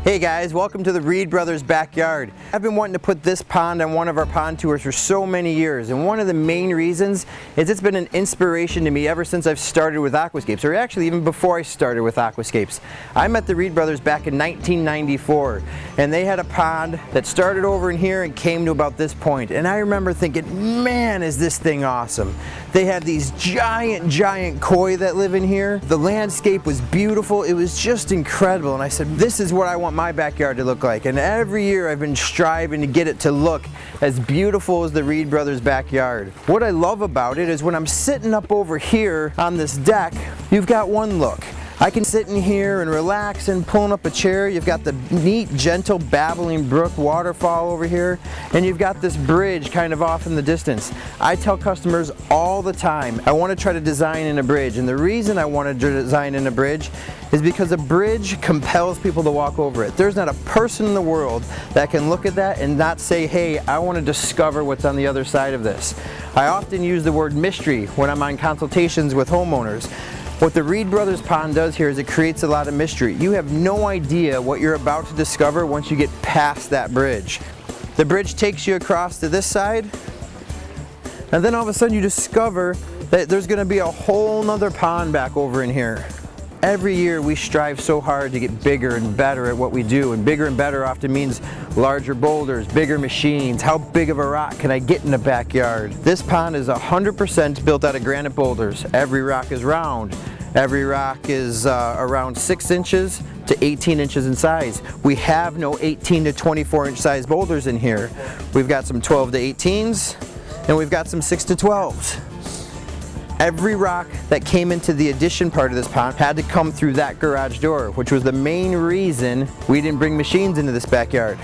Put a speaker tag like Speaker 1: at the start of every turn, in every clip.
Speaker 1: Hey guys, welcome to the Reid brothers' backyard. I've been wanting to put this pond on one of our pond tours for so many years, and one of the main reasons is it's been an inspiration to me ever since I've started with aquascapes, or actually even before I started with aquascapes. I met the Reid brothers back in 1994, and they had a pond that started over in here and came to about this point, and I remember thinking, man, is this thing awesome. They had these giant koi that live in here. The landscape was beautiful. It was just incredible, and I said, this is what I want my backyard to look like. And every year I've been striving to get it to look as beautiful as the Reid brothers' backyard. What I love about it is when I'm sitting up over here on this deck, you've got one look. I can sit in here and relax and pulling up a chair. You've got the neat, gentle, babbling brook waterfall over here, and you've got this bridge kind of off in the distance. I tell customers all the time, I want to try to design in a bridge, and the reason I want to design in a bridge is because a bridge compels people to walk over it. There's not a person in the world that can look at that and not say, hey, I want to discover what's on the other side of this. I often use the word mystery when I'm on consultations with homeowners. What the Reid brothers pond does here is it creates a lot of mystery. You have no idea what you're about to discover once you get past that bridge. The bridge takes you across to this side, and then all of a sudden you discover that there's going to be a whole nother pond back over in here. Every year we strive so hard to get bigger and better at what we do, and bigger and better often means larger boulders, bigger machines. How big of a rock can I get in the backyard? This pond is 100% built out of granite boulders. Every rock is round. Every rock is around 6 inches to 18 inches in size. We have no 18 to 24 inch size boulders in here. We've got some 12 to 18s, and we've got some 6 to 12s. Every rock that came into the addition part of this pond had to come through that garage door, which was the main reason we didn't bring machines into this backyard.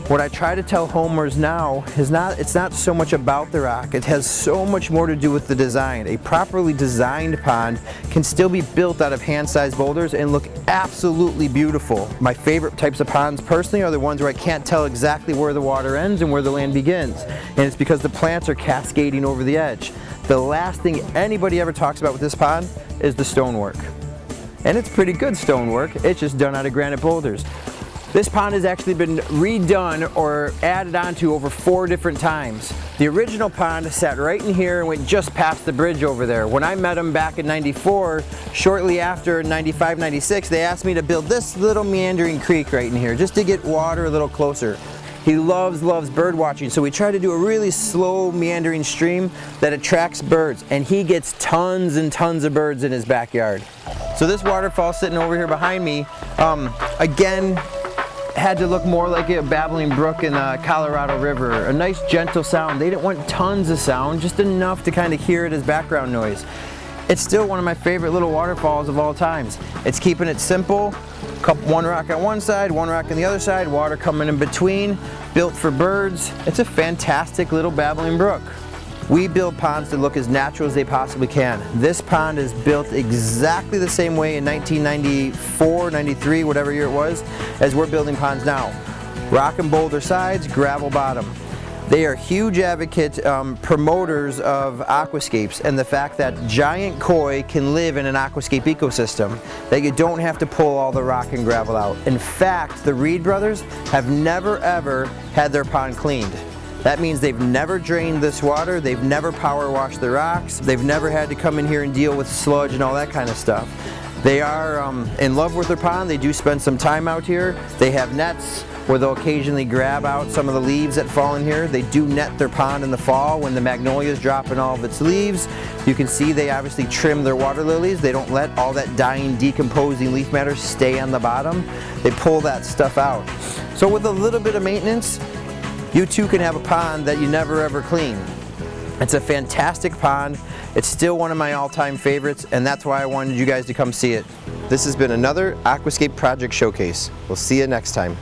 Speaker 1: What I try to tell homeowners now is it's not so much about the rock, it has so much more to do with the design. A properly designed pond can still be built out of hand-sized boulders and look absolutely beautiful. My favorite types of ponds personally are the ones where I can't tell exactly where the water ends and where the land begins. And it's because the plants are cascading over the edge. The last thing anybody ever talks about with this pond is the stonework. And it's pretty good stonework, it's just done out of granite boulders. This pond has actually been redone or added onto over 4 different times. The original pond sat right in here and went just past the bridge over there. When I met them back in '94, shortly after 95, 96, they asked me to build this little meandering creek right in here just to get water a little closer. He loves bird watching, so we try to do a really slow meandering stream that attracts birds, and he gets tons and tons of birds in his backyard. So this waterfall sitting over here behind me, again, had to look more like a babbling brook in the Colorado River. A nice gentle sound. They didn't want tons of sound, just enough to kind of hear it as background noise. It's still one of my favorite little waterfalls of all times. It's keeping it simple. One rock on one side, one rock on the other side, water coming in between, built for birds. It's a fantastic little babbling brook. We build ponds to look as natural as they possibly can. This pond is built exactly the same way in 1994, 93, whatever year it was, as we're building ponds now. Rock and boulder sides, gravel bottom. They are huge advocates, promoters of aquascapes, and the fact that giant koi can live in an aquascape ecosystem, that you don't have to pull all the rock and gravel out. In fact, the Reid brothers have never ever had their pond cleaned. That means they've never drained this water, they've never power washed the rocks, they've never had to come in here and deal with sludge and all that kind of stuff. They are in love with their pond. They do spend some time out here. They have nets where they'll occasionally grab out some of the leaves that fall in here. They do net their pond in the fall when the magnolia's dropping all of its leaves. You can see they obviously trim their water lilies. They don't let all that dying, decomposing leaf matter stay on the bottom. They pull that stuff out. So with a little bit of maintenance, you too can have a pond that you never ever clean. It's a fantastic pond. It's still one of my all-time favorites, and that's why I wanted you guys to come see it. This has been another Aquascape Project Showcase. We'll see you next time.